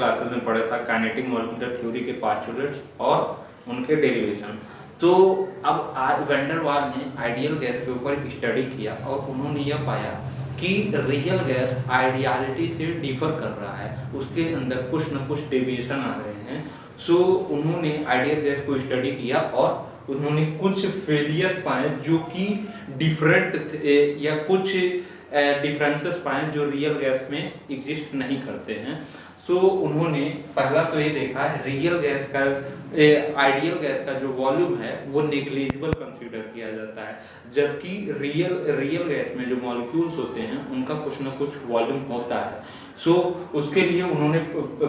Classes में पढ़ा था काइनेटिक मॉलिक्यूलर थ्योरी के पोस्टुलेट्स और उनके डेरिवेशन। तो अब वैन डर वाल ने आइडियल गैस के ऊपर स्टडी किया और उन्होंने यह पाया कि रियल गैस आइडियलिटी से डिफर कर रहा है, उसके अंदर कुछ न कुछ डेविएशन आ रहे हैं। सो उन्होंने आइडियल गैस को स्टडी किया और उन्होंने कुछ फेलियर्स पाए जो कि डिफरेंट थे, या कुछ डिफरेंसेस पाए जो रियल गैस में एग्जिस्ट नहीं करते हैं। सो उन्होंने पहला तो ये देखा है रियल गैस का आइडियल गैस का जो वॉल्यूम है वो नेग्लिजिबल कंसीडर किया जाता है, जबकि रियल गैस में जो मॉलिक्यूल्स होते हैं उनका कुछ ना कुछ वॉल्यूम होता है। सो उसके लिए उन्होंने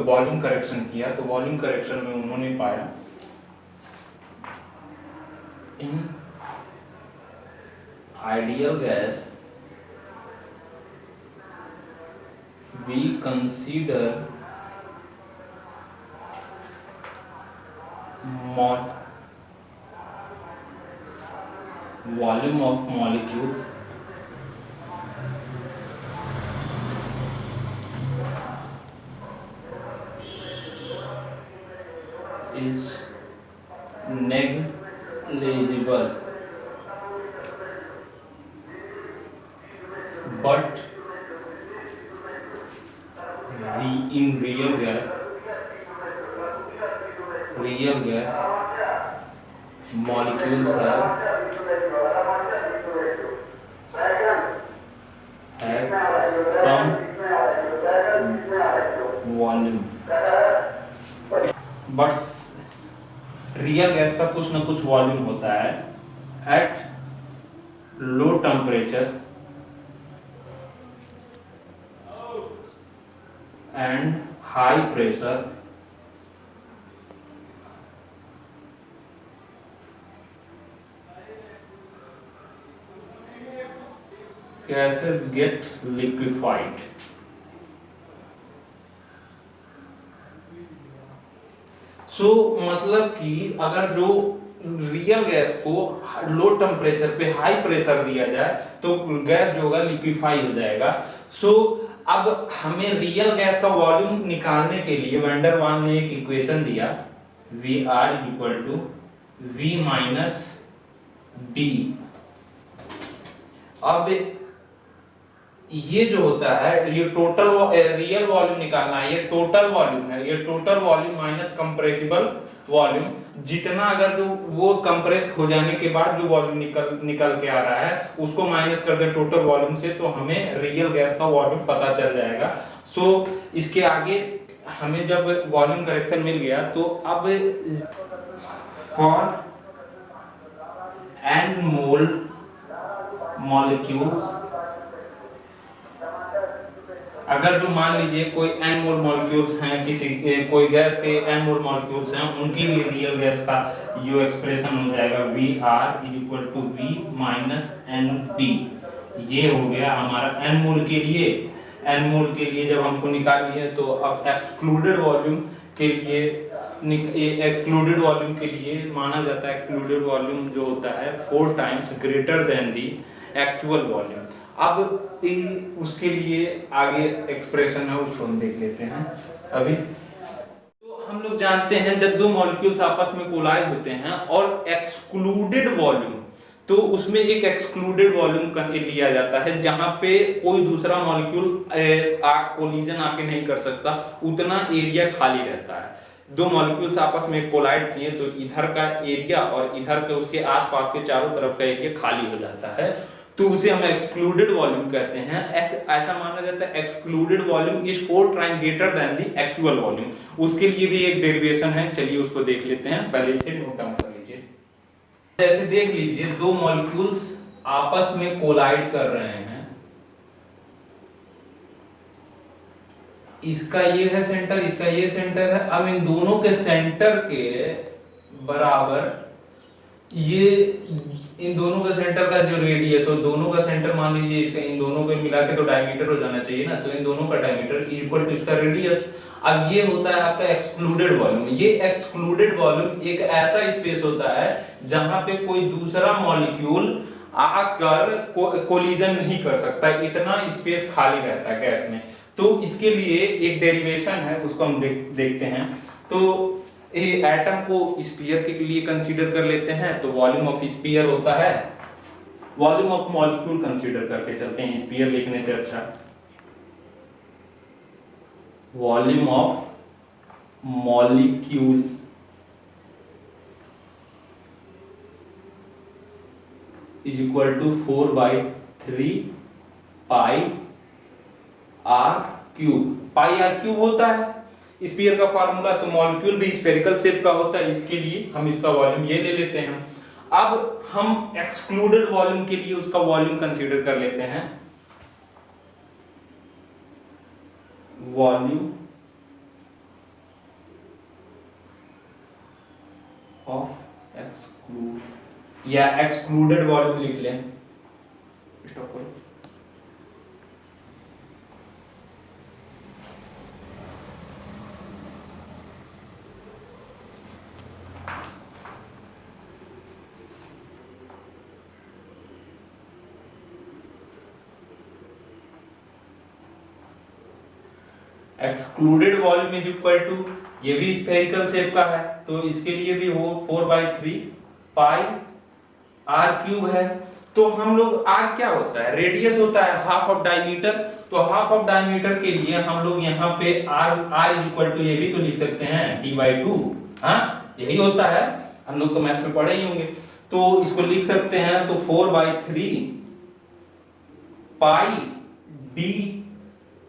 वॉल्यूम करेक्शन किया। तो वॉल्यूम करेक्शन में उन्होंने पाया in ideal gas we consider volume of molecules is negligible, but in real gas molecules have some volume, but real gas का कुछ ना कुछ वॉल्यूम होता है। At low temperature and high pressure gases get liquefied। सो मतलब कि अगर जो रियल गैस को लो टेम्परेचर पे हाई प्रेशर दिया जाए तो गैस जो होगा लिक्विफाई हो जाएगा। सो अब हमें रियल गैस का वॉल्यूम निकालने के लिए वैन डर वाल ने एक इक्वेशन दिया VR = V - D। अब ये जो होता है ये टोटल रियल वॉल्यूम निकालना है, ये टोटल वॉल्यूम है, ये total volume minus compressible volume, जितना अगर जो वो कंप्रेस हो जाने के बाद जो वॉल्यूम निकल के आ रहा है उसको माइनस कर दे टोटल वॉल्यूम से, तो हमें रियल गैस का वॉल्यूम पता चल जाएगा। सो इसके आगे हमें जब वॉल्यूम करेक्शन मिल गया तो अब फॉर n मोल मॉलिक्यूल्स, अगर जो मान लीजिए कोई n मोल मॉलिक्यूल्स हैं, कोई गैस के n मोल मॉलिक्यूल्स हैं, उनके लिए रियल गैस का यो एक्सप्रेशन हो जाएगा VR = V - NP। ये हो गया हमारा n मोल के लिए। n मोल के लिए जब हमको निकाल लिए तो अब एक्सक्लूडेड वॉल्यूम के लिए माना जाता है एक्सक्लूडेड वॉल्यूम जो होता है 4 times greater than the actual volume. अब उसके लिए आगे एक्सप्रेशन है उसको हम देख लेते हैं अभी। तो हम लोग जानते हैं जब दो मॉलिक्यूल्स आपस में कोलाइड होते हैं और एक्सक्लूडेड वॉल्यूम, तो उसमें एक एक्सक्लूडेड वॉल्यूम लिया जाता है जहां पे कोई दूसरा मॉलिक्यूल कोलिजन आके नहीं कर सकता, उतना एरिया खाली रहता है। दो मॉलिक्यूल्स आपस में कोलाइड किए तो इधर का एरिया और इधर के उसके आसपास के चारों तरफ का एरिया खाली हो जाता है, तो उसे हम एक्सक्लूडेड वॉल्यूम कहते हैं। ऐसा माना जाता है excluded volume is 4 time greater than the actual volume. उसके लिए भी एक डेरिवेशन है, चलिए उसको देख लेते हैं, पहले इसे नोट डाउन कर लीजिए। जैसे देख लीजिए दो मॉलिक्यूल्स आपस में कोलाइड कर रहे हैं, इसका ये है सेंटर, इसका ये सेंटर है। अब इन दोनों के सेंटर के बराबर ये इन दोनों का सेंटर का जो रेडियस हो, दोनों का सेंटर मान लीजिए इसका, इन दोनों को मिला के तो डायमीटर हो जाना चाहिए ना, तो इन दोनों का डायमीटर इज इक्वल टू इसका रेडियस। अब ये होता है आपका एक्सक्लूडेड वॉल्यूम। ये एक्सक्लूडेड वॉल्यूम एक ऐसा स्पेस होता है जहां पे कोई दूसरा मॉलिक्यूल आकर कोलिजन नहीं कर सकता, इतना स्पेस खाली रहता है गैस में। तो इसके लिए एक डेरिवेशन है, उसको हम देखते हैं। तो ये एटम को स्फीयर के लिए कंसीडर कर लेते हैं, तो वॉल्यूम ऑफ स्फीयर होता है, वॉल्यूम ऑफ मॉलिक्यूल कंसीडर करके चलते हैं, स्फीयर लिखने से अच्छा। Volume of molecule is equal to 4/3 pi R cube. Pi R cube होता है स्फीयर का फार्मूला, तो मॉलिक्यूल भी स्फेरिकल शेप का होता है, इसके लिए हम इसका वॉल्यूम ये ले लेते हैं। अब हम एक्सक्लूडेड वॉल्यूम के लिए उसका वॉल्यूम कंसीडर कर लेते हैं, वॉल्यूम ऑफ एक्सक्लूड, या एक्सक्लूडेड वॉल्यूम लिख लें। स्टॉप करो। Excluded volume is equal to, ये भी स्फेरिकल शेप का है, तो इसके लिए भी वो 4/3 पाई आर क्यूब है। तो हम लोग आर क्या होता है, रेडियस होता है, हाफ ऑफ डायमीटर। तो हाफ ऑफ डायमीटर के लिए हम लोग यहाँ पे आर इज इक्वल टू, ये भी तो लिख सकते हैं d/2, हाँ यही होता है, हम लोग तो मैथ में पढ़े ही होंगे। तो इसको लिख सकते हैं, तो 4/3 पाई डी,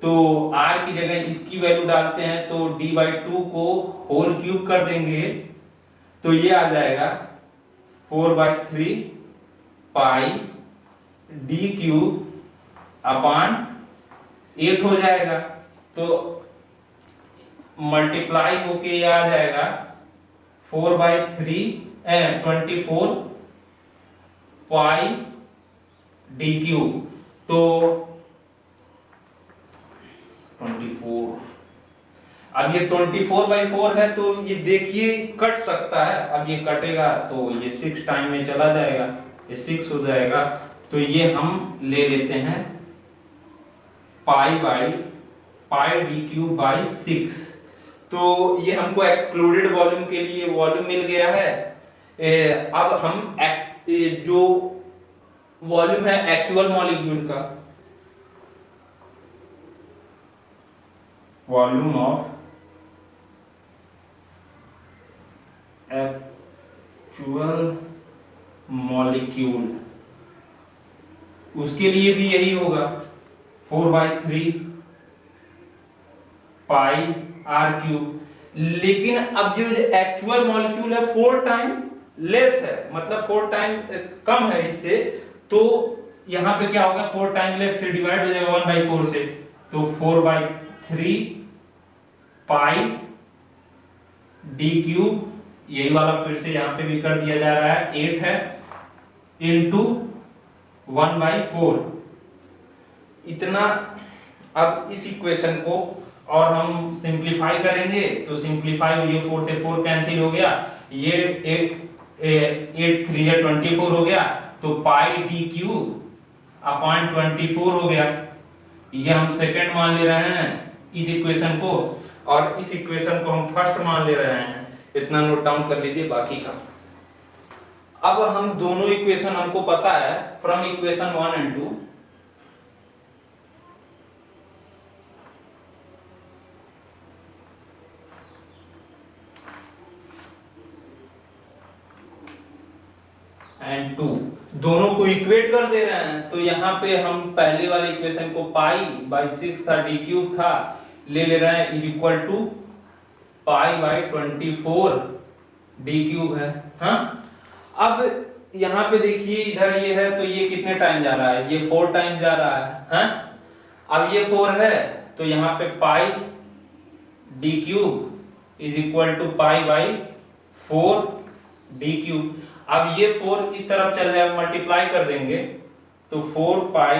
तो r की जगह इसकी वैल्यू डालते हैं, तो d/2 को होल क्यूब कर देंगे, तो ये आ जाएगा 4/3 पाई डी क्यूब अपॉन 8 हो जाएगा। तो मल्टीप्लाई होके ये आ जाएगा 24 पाई डी क्यूब। तो 24, अब ये 24/4 है, तो ये देखिए कट सकता है, अब ये कटेगा तो ये 6 टाइम में चला जाएगा, ये 6 हो जाएगा। तो ये हम ले लेते हैं पाई डी क्यूब बाई 6। तो ये हमको एक्सक्लूडेड वॉल्यूम के लिए वॉल्यूम मिल गया है। अब हम जो वॉल्यूम है एक्चुअल मॉलिक्यूल का, वॉल्यूम ऑफ एक्चुअल मॉलिक्यूल, उसके लिए भी यही होगा 4/3 पाई आर क्यूब। लेकिन अब जो एक्चुअल मॉलिक्यूल है 4 टाइम लेस है, मतलब 4 टाइम कम है इससे, तो यहां पे क्या होगा, 4 टाइम लेस से डिवाइड हो जाएगा 1/4 से, तो 4/3 पाई डी क्यूब, यही वाला फिर से यहां पे भी कर दिया जा रहा है, 8 है, इंटू 1/4 इतना। अब इस इक्वेशन को और हम सिंप्लीफाई करेंगे, तो सिंप्लीफाई, ये 4 से 4 कैंसिल हो गया, ये 8 3 या 24 हो गया, तो पाई डी क्यूब अपॉन 24 हो गया। ये हम सेकंड मान ले रहे हैं इस इक्वेशन को, और इस इक्वेशन को हम फर्स्ट मान ले रहे हैं। इतना नोट डाउन कर लीजिए बाकी का। अब हम दोनों इक्वेशन हमको पता है फ्रॉम इक्वेशन 1 एंड 2। एंड 2 दोनों को इक्वेट कर दे रहे हैं, तो यहाँ पे हम पहले वाले इक्वेशन को पाई/6 था, डी क्यूब था, ले रहे हैं is equal to pi D cube है। हाँ, अब यहाँ पे देखिए इधर ये है, तो ये कितने टाइम जा रहा है, ये 4 टाइम जा रहा है। हाँ, अब ये 4 है, तो यहाँ पे pi D cube is equal to pi D cube. अब ये 4 इस तरफ चल जाए, मल्टीप्लाई कर देंगे, तो 4 pi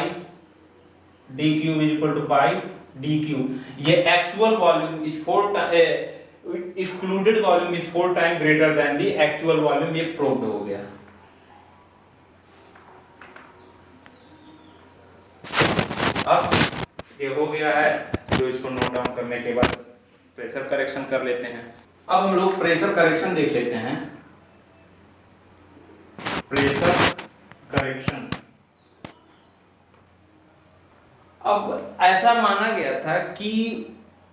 D cube is equal to pi D cube. ये actual volume is 4 excluded volume is 4 times greater than the actual volume, ये प्रूव्ड हो गया। अब ये हो गया है तो इसको नोट डाउन करने के बाद प्रेशर करेक्शन कर लेते हैं। अब हम लोग प्रेशर करेक्शन देख लेते हैं। प्रेशर करेक्शन, अब ऐसा माना गया था कि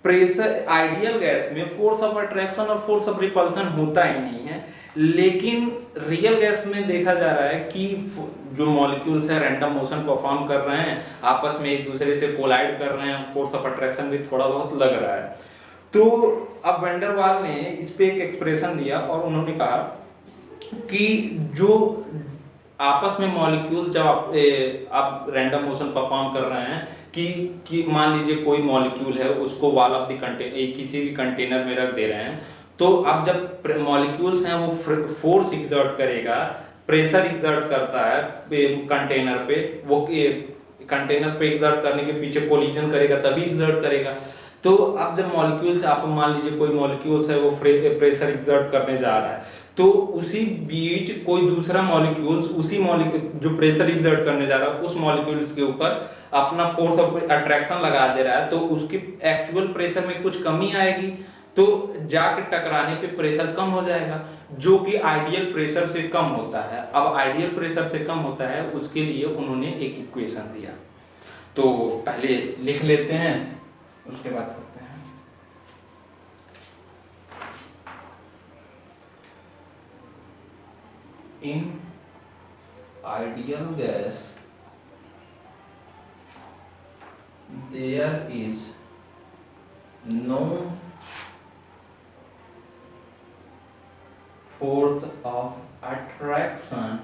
प्रेशर आइडियल गैस में फोर्स ऑफ अट्रैक्शन और फोर्स ऑफ रिपल्शन होता ही नहीं है, लेकिन रियल गैस में देखा जा रहा है कि जो मॉलिक्यूल्स है रैंडम मोशन परफॉर्म कर रहे हैं, आपस में एक दूसरे से कोलाइड कर रहे हैं, फोर्स ऑफ अट्रैक्शन भी थोड़ा बहुत लग रहा है। तो अब वैन डर वाल ने इस पे एक एक्सप्रेशन दिया और उन्होंने कहा कि जो आपस में मॉलिक्यूल जब आप रैंडम मोशन परफॉर्म कर रहे हैं कि मान लीजिए कोई मॉलिक्यूल है, उसको वॉल ऑफ द कंटेनर किसी भी कंटेनर में रख दे रहे हैं, तो अब जब मॉलिक्यूल्स हैं वो फोर्स एक्सर्ट करेगा, प्रेशर एक्सर्ट करता है कंटेनर पे, वो कंटेनर पे एक्सर्ट करने के पीछे कोलिजन करेगा तभी एक्सर्ट करेगा। तो अब जब मॉलिक्यूल्स, आप मान लीजिए कोई मॉलिक्यूल्स है वो प्रेशर एक्सर्ट करने जा रहा है, तो उसी बीच कोई दूसरा मॉलिक्यूल्स उसी मॉलिक्यूल जो प्रेशर एक्सर्ट करने जा रहा है उस मॉलिक्यूल्स के ऊपर अपना फोर्स ऑफ अट्रैक्शन लगा दे रहा है, तो उसके एक्चुअल प्रेशर में कुछ कमी आएगी, तो जाके टकराने पे प्रेशर कम हो जाएगा, जो कि आइडियल प्रेशर से कम होता है। अब आइडियल प्रेशर से कम होता है, उसके लिए उन्होंने एक इक्वेशन दिया, तो पहले लिख लेते हैं उसके बाद करते हैं। In ideal gas there is no force of attraction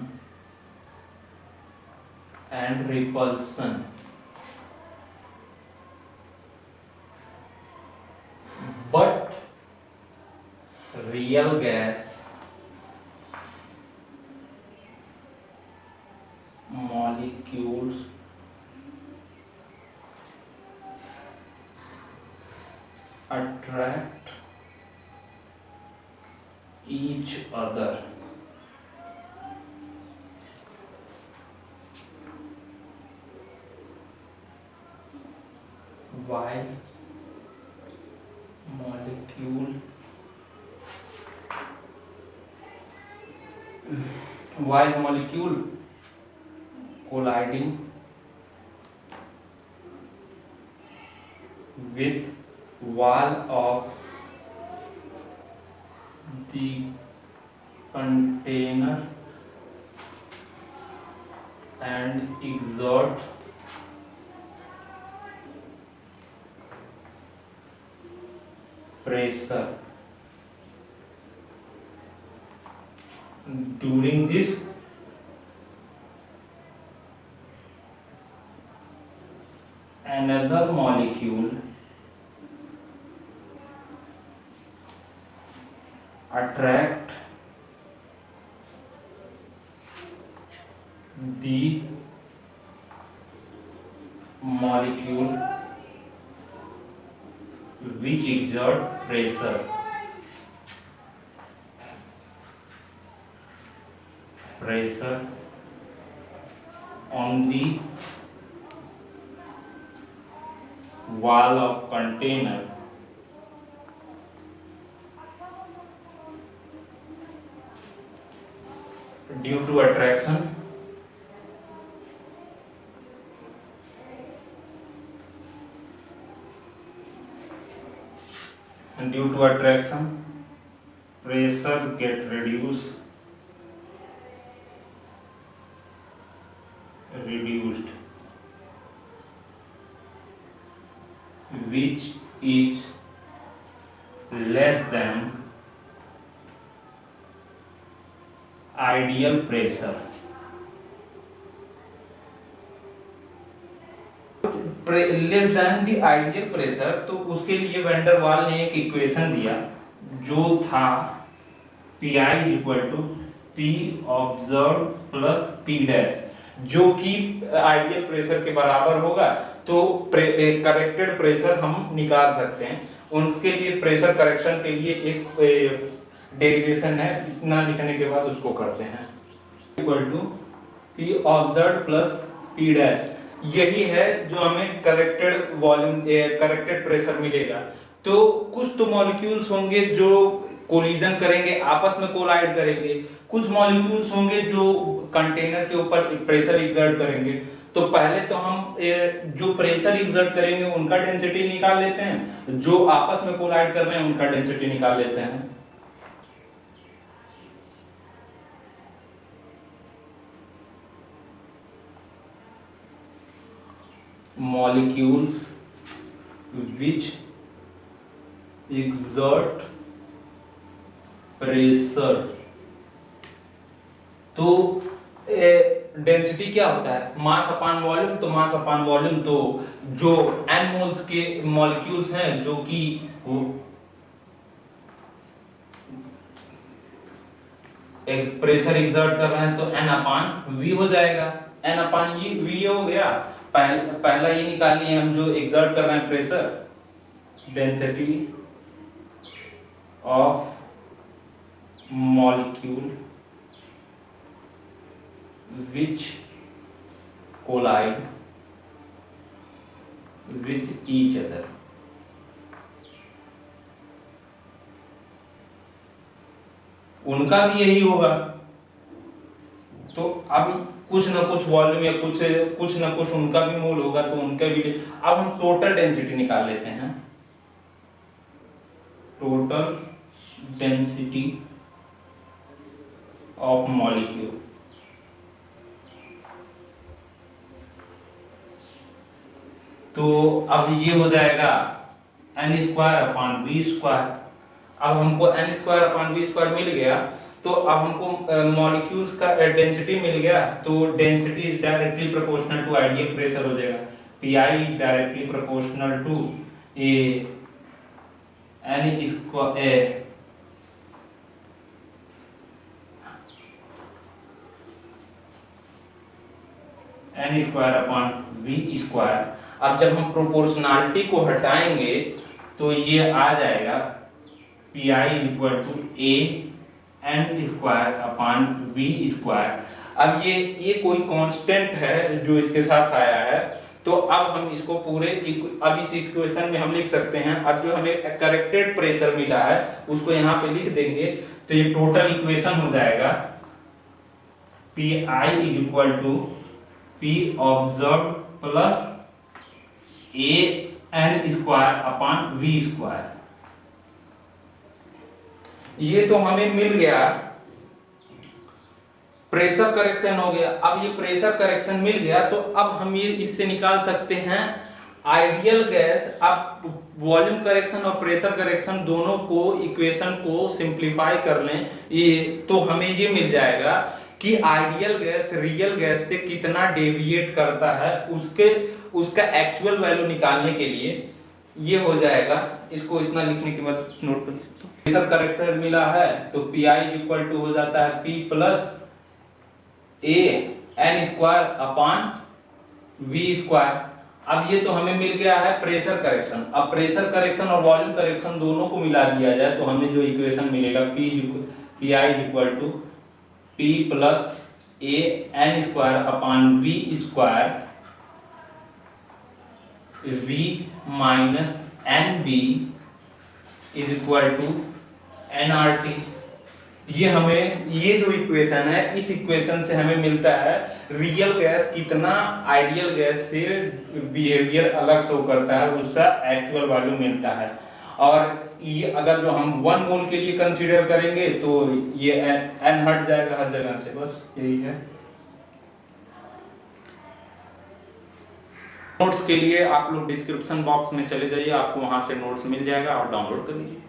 and repulsion, but real gas molecules attract each other while molecule colliding with wall of the container and exert pressure. During this another molecule attract the molecule which exert pressure on the wall of container due to attraction pressure get reduced which is less than ideal pressure. Less than the ideal pressure, तो उसके लिए van der वाल ने एक equation दिया जो था Pi = P observe plus P dash, जो कि आइडियल प्रेशर के बराबर होगा, तो करेक्टेड प्रेशर हम निकाल सकते हैं। उसके लिए प्रेशर करेक्शन के लिए एक डेरिवेशन है, इतना लिखने के बाद उसको करते हैं। P observe plus P dash. यही है जो हमें करेक्टेड वॉल्यूम करेक्टेड प्रेशर मिलेगा। तो कुछ तो मॉलिक्यूल्स होंगे जो कोलिजन करेंगे, आपस में कोलाइड करेंगे, कुछ मॉलिक्यूल्स होंगे जो कंटेनर के ऊपर प्रेशर एक्सर्ट करेंगे। तो पहले तो हम जो प्रेशर एक्सर्ट करेंगे उनका डेंसिटी निकाल लेते हैं, जो आपस में कोलाइड कर रहे हैं उनका डेंसिटी निकाल लेते हैं। molecules which exert pressure, तो डेंसिटी क्या होता है, मास अपान वॉल्यूम। तो मास अपान वॉल्यूम, तो जो n मोल्स के मॉलिक्यूल्स हैं जो कि प्रेशर एक्सर्ट कर रहे हैं, तो n अपान v हो जाएगा। n अपान ये v हो गया। पहला ये निकालिए हम जो एक्सर्ट कर रहे हैं pressure, density of molecule which collide with each other। उनका भी यही होगा। तो अब कुछ ना कुछ वॉल्यूम या कुछ ना कुछ उनका भी मोल होगा, तो उनका भी। अब हम टोटल डेंसिटी निकाल लेते हैं। टोटल डेंसिटी ऑफ मॉलिक्यूल, तो अब ये हो जाएगा n square upon V square. अब हमको n square upon V square मिल गया, तो अब हमको मॉलिक्यूल्स का डेंसिटी मिल गया। तो density is directly proportional to ideal pressure हो जाएगा। Pi is directly proportional to a n square n square upon V square. अब जब हम प्रोपोर्शनलिटी को हटाएंगे तो ये आ जाएगा Pi equal to a n square upon V square. अब ये कोई कांस्टेंट है जो इसके साथ आया है, तो अब हम इसको पूरे अब इस इक्वेशन में हम लिख सकते हैं। अब जो हमें करेक्टेड प्रेशर मिला है उसको यहाँ पे लिख देंगे, तो ये टोटल इक्वेशन हो जाएगा Pi is equal to P observe plus a n square upon V square. ये तो हमें मिल गया, प्रेशर करेक्शन हो गया। अब ये प्रेशर करेक्शन मिल गया, तो अब हम ये इससे निकाल सकते हैं आइडियल गैस। अब वॉल्यूम करेक्शन और प्रेशर करेक्शन दोनों को इक्वेशन को सिंप्लीफाई कर लें, ये तो हमें ये मिल जाएगा कि आइडियल गैस रियल गैस से कितना डेविएट करता है, उसका एक्चुअल वैल्यू निकालने के लिए ये हो जाएगा। इसको इतना लिखने के बाद नोट कर सकते हो। प्रेशर करेक्टर मिला है तो Pi इक्वल टू हो जाता है P plus a n square upon V square. अब ये तो हमें मिल गया है प्रेशर करेक्शन। अब प्रेशर करेक्शन और वॉल्यूम करेक्शन दोनों को मिला दिया जाए तो हमें जो इक्वेशन मिलेगा Pi equal to P plus a n square upon V square V minus n b is equal to nRT। ये जो इक्वेशन है, इस इक्वेशन से हमें मिलता है रियल गैस कितना आइडियल गैस से बिहेवियर अलग शो करता है, उसका एक्चुअल वैल्यू मिलता है। और ये अगर जो हम 1 मोल के लिए कंसीडर करेंगे तो ये n हट जाएगा हर जगह से, बस यही है। नोट्स के लिए आप लोग डिस्क्रिप्शन बॉक्स में चले जाइए, आपको वहां से नोट्स मिल जाएगा और डाउनलोड कर लीजिए।